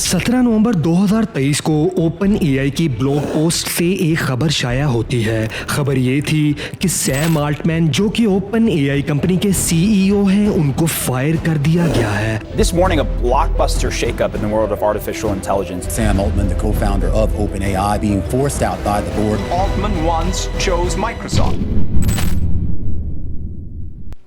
17 नवंबर 2023 को open AI की blog post से एक खबर शाया होती है। खबर ये थी कि सैम आल्टमैन, जो कि ओपन एआई कंपनी के सीईओ हैं, उनको फायर कर दिया गया है। This morning, a blockbuster shakeup in the world of artificial intelligence. Sam Altman, the co-founder of OpenAI, being forced out by the board. Altman once chose Microsoft.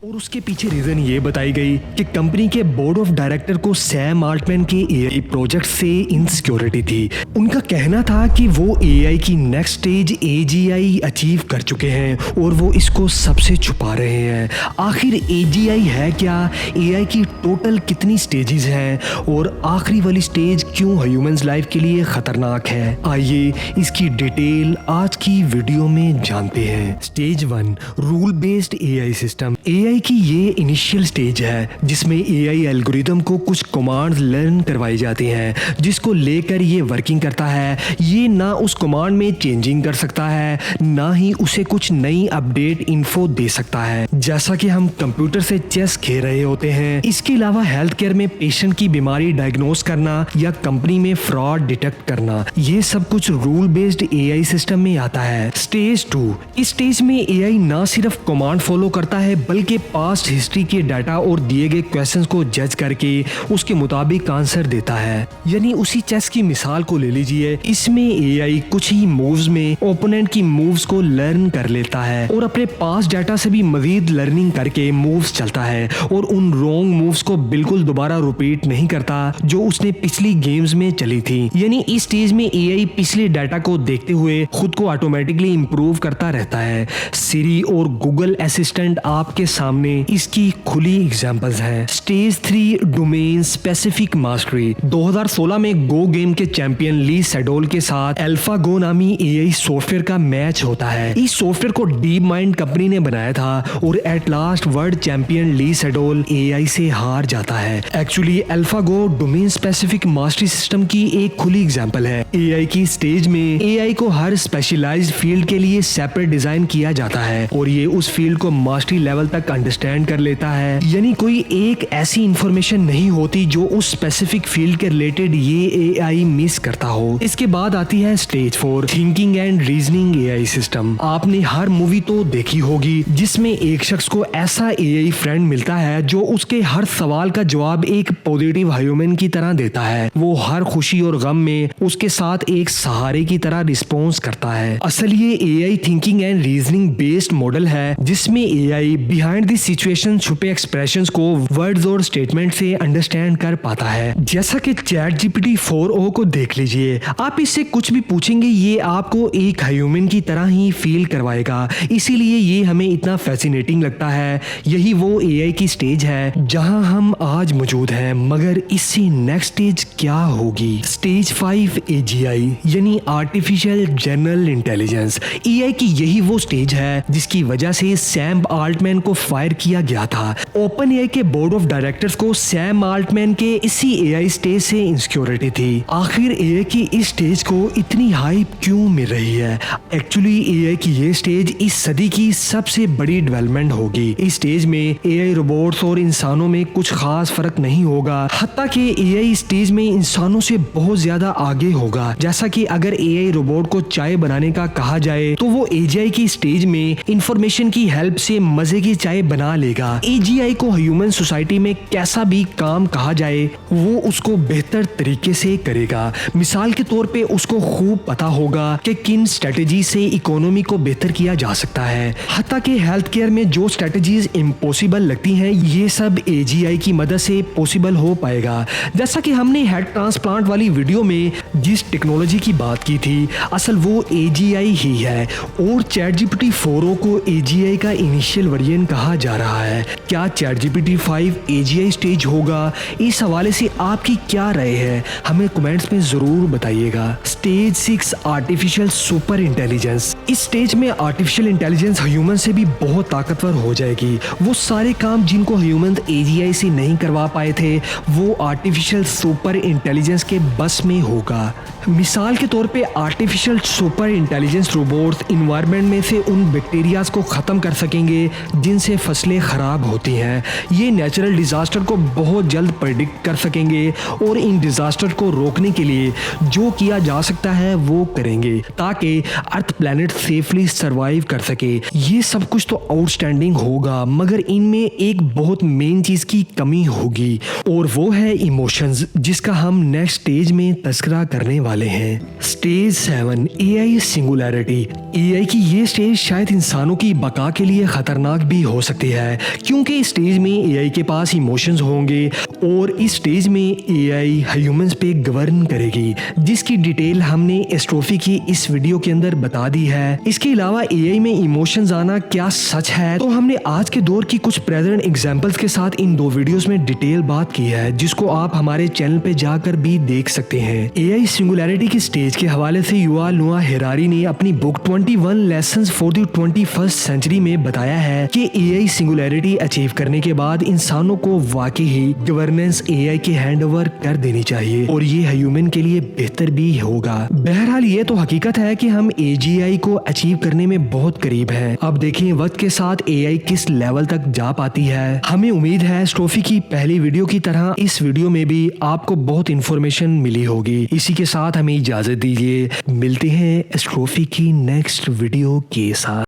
और उसके पीछे रीजन ये बताई गई कि कंपनी के बोर्ड ऑफ डायरेक्टर को Sam Altman के एआई प्रोजेक्ट से इनसिक्योरिटी थी। उनका कहना था कि वो एआई की नेक्स्ट स्टेज एजीआई अचीव कर चुके हैं और वो इसको सबसे छुपा रहे हैं। आखिर एजीआई है क्या, एआई की टोटल कितनी स्टेजेस हैं और आखिरी वाली स्टेज क्यों ह्यूमंस लाइफ के लिए खतरनाक है, आइए इसकी डिटेल आज की वीडियो में जानते हैं। Stage 1, rule based AI system. AI की ये इनिशियल स्टेज है जिसमें एआई एल्गोरिदम को कुछ कमांड्स लर्न करवाई जाती हैं, जिसको लेकर ये वर्किंग करता है। ये ना उस कमांड में चेंजिंग कर सकता है, ना ही उसे कुछ नई अपडेट इन्फो दे सकता है, जैसा कि हम कंप्यूटर से चेस खेल रहे होते हैं। इसके अलावा हेल्थ केयर में पेशेंट की बीमारी डायग्नोस करना या कंपनी में फ्रॉड डिटेक्ट करना, ये सब कुछ रूल बेस्ड एआई सिस्टम में आता है। स्टेज 2, इस स्टेज में एआई ना सिर्फ कमांड फॉलो करता है बल्कि पास्ट हिस्ट्री के डाटा और दिए गए क्वेश्चंस को जज करके उसके मुताबिक आंसर देता है। यानी उसी चेस की मिसाल को ले लीजिए, इसमें एआई कुछ ही मूव्स में ओपोनेंट की मूव्स को लर्न कर लेता है और अपने पास्ट डाटा से भी मजीद लर्निंग करके मूव्स चलता है और उन रॉन्ग मूव्स को बिल्कुल दोबारा रिपीट नहीं करता जो उसने पिछली गेम्स में चली थी। यानी इस स्टेज में एआई पिछले डाटा को देखते हुए खुद को ऑटोमेटिकली इंप्रूव करता रहता है। सिरी और गूगल असिस्टेंट आपके सामने इसकी खुली एग्जांपल्स हैं। Stage 3, domain specific mastery. 2016 में गो गेम के चैंपियन ली सेडोल के साथ अल्फागो नामी एआई सॉफ्टवेयर का मैच होता है। इस सॉफ्टवेयर को डीप माइंड कंपनी ने बनाया था और at last world champion Lee Sedol AI से हार जाता है। Actually AlphaGo domain specific mastery system की एक खुली एग्जांपल है। एआई की स्टेज में एआई को हर स्पेशलाइज्ड फील्ड के लिए सेपरेट डिजाइन किया जाता है और ये उस फील्ड को मास्टरी लेवल तक अंडरस्टैंड कर लेता है। यानी कोई एक ऐसी इंफॉर्मेशन नहीं होती जो उस स्पेसिफिक फील्ड के रिलेटेड ये एआई मिस करता हो। इसके बाद आती है stage 4, thinking and reasoning AI system. आपने हर मूवी तो देखी होगी जिसमें एक शख्स को ऐसा एआई फ्रेंड मिलता है जो उसके हर सवाल का जवाब एक पॉजिटिव ह्यूमन की तरह देता है। वो हर खुशी और गम में उसके साथ एक सहारे की तरह रिस्पॉन्स करता है। असल ये AI thinking and reasoning based model है जिसमें एआई बिहाइंड द सिचुएशन छुपे एक्सप्रेशंस को वर्ड्स और स्टेटमेंट से अंडरस्टैंड कर पाता है। जैसा कि चैट जीपीटी 4o को देख लीजिए, आप इससे कुछ भी पूछेंगे ये आपको एक ह्यूमन की तरह ही फील करवाएगा, इसीलिए ये हमें इतना फैसिनेटिंग लगता है। यही वो एआई की स्टेज है जहां हम आज मौजूद हैं, मगर इससे नेक्स्ट स्टेज क्या होगी? स्टेज 5, एजीआई यानी आर्टिफिशियल जनरल इंटेलिजेंस। एआई की यही वो स्टेज है जिसकी वजह से सैम आल्टमैन को फायर किया गया था। ओपन एआई के बोर्ड ऑफ डायरेक्टर्स को सैम आल्टमैन के इसी एआई स्टेज से इनसिक्योरिटी थी। आखिर एआई की इस स्टेज को इतनी हाइप क्यों मिल रही है? एक्चुअली एआई की ये स्टेज इस सदी की सबसे बड़ी डेवलपमेंट होगी। इस स्टेज में एआई रोबोट्स और इंसानों में कुछ खास फर्क नहीं होगा, हत्ता कि एआई स्टेज में इंसानों से बहुत ज्यादा आगे होगा। जैसा कि अगर एआई रोबोट को चाय बनाने का कहा जाए तो वो एजीआई की स्टेज में इंफॉर्मेशन की हेल्प से मजे की चाय बना लेगा। एजीआई को ह्यूमन सोसाइटी में कैसा भी काम कहा जाए वो उसको बेहतर तरीके से करेगा। मिसाल के तौर पे उसको खूब पता होगा कि किन स्ट्रेटेजी से इकोनॉमी को बेहतर किया जा सकता है। हत्ता कि हेल्थ केयर में जो स्ट्रेटेजीज इम्पॉसिबल लगती हैं ये सब एजीआई की मदद से पॉसिबल हो पाएगा। जैसा कि हमने हेड ट्रांसप्लांट वाली वीडियो में जिस टेक्नोलॉजी की बात की थी, असल वो एजीआई ही है और चैट जीपीटी 4o को एजीआई का इनिशियल वर्जन कहा जा रहा है। क्या चैट जीपीटी 5 एजीआई स्टेज होगा? इस हवाले से आपकी क्या राय है, हमें कमेंट्स में जरूर बताइएगा। Stage 6, artificial super intelligence. इस स्टेज में आर्टिफिशियल इंटेलिजेंस ह्यूमन से भी बहुत ताकतवर हो जाएगी। वो सारे काम जिनको ह्यूमन एजीआई से नहीं करवा पाए थे वो आर्टिफिशियल सुपर इंटेलिजेंस के बस में होगा। मिसाल के तौर पे artificial super intelligence robots environment में से उन बैक्टीरियाज को खत्म कर सकेंगे जिनसे फसलें खराब होती हैं। ये नेचुरल डिजास्टर को बहुत जल्द प्रेडिक्ट कर सकेंगे और इन डिजास्टर को रोकने के लिए जो किया जा सकता है वो करेंगे ताकि अर्थ प्लैनेट सेफली सरवाइव कर सके। ये सब कुछ तो आउटस्टैंडिंग होगा, मगर इनमें एक बहुत मेन चीज की कमी होगी और वो है इमोशंस, जिसका हम नेक्स्ट स्टेज में तस्करा करने वाले हैं। Stage 7 AI singularity. एआई की ये स्टेज शायद इंसानों की बका के लिए खतरनाक भी हो सकती है, क्योंकि इस स्टेज में एआई के पास इमोशंस होंगे और इस स्टेज में एआई ह्यूमंस पे गवर्न करेगी, जिसकी डिटेल हमने एस्ट्रोफी की इस वीडियो के अंदर बता दी है। इसके अलावा एआई में इमोशंस आना क्या सच है, तो हमने आज के दौर की कुछ प्रेजेंट एग्जांपल्स के साथ इन 2 वीडियोस में डिटेल बात की है, जिसको आप हमारे चैनल पे जाकर भी देख सकते हैं। एआई सिंगुलैरिटी की स्टेज के हवाले से युवाल नोआ हैरारी ने अपनी book 21 lessons for the 21st century में बताया है कि एआई सिंगुलैरिटी अचीव करने के बाद इंसानों को वाकई ही गवर्नेंस एआई के हैंडओवर कर देनी चाहिए और ये ह्यूमन के लिए बेहतर भी होगा। बहरहाल ये तो हकीकत है कि हम एजीआई को अचीव करने में बहुत करीब हैं। अब देखें वक्त के साथ एआई किस लेवल तक जा पाती है। हमें उम्मीद है एस्ट्रोफी की पहली वीडियो की तरह इस वीडियो में भी आपको बहुत इन्फॉर्मेशन मिली होगी। इसी के साथ हमें इजाजत दीजिए, मिलते हैं एस्ट्रोफी की नेक्स्ट वीडियो के साथ।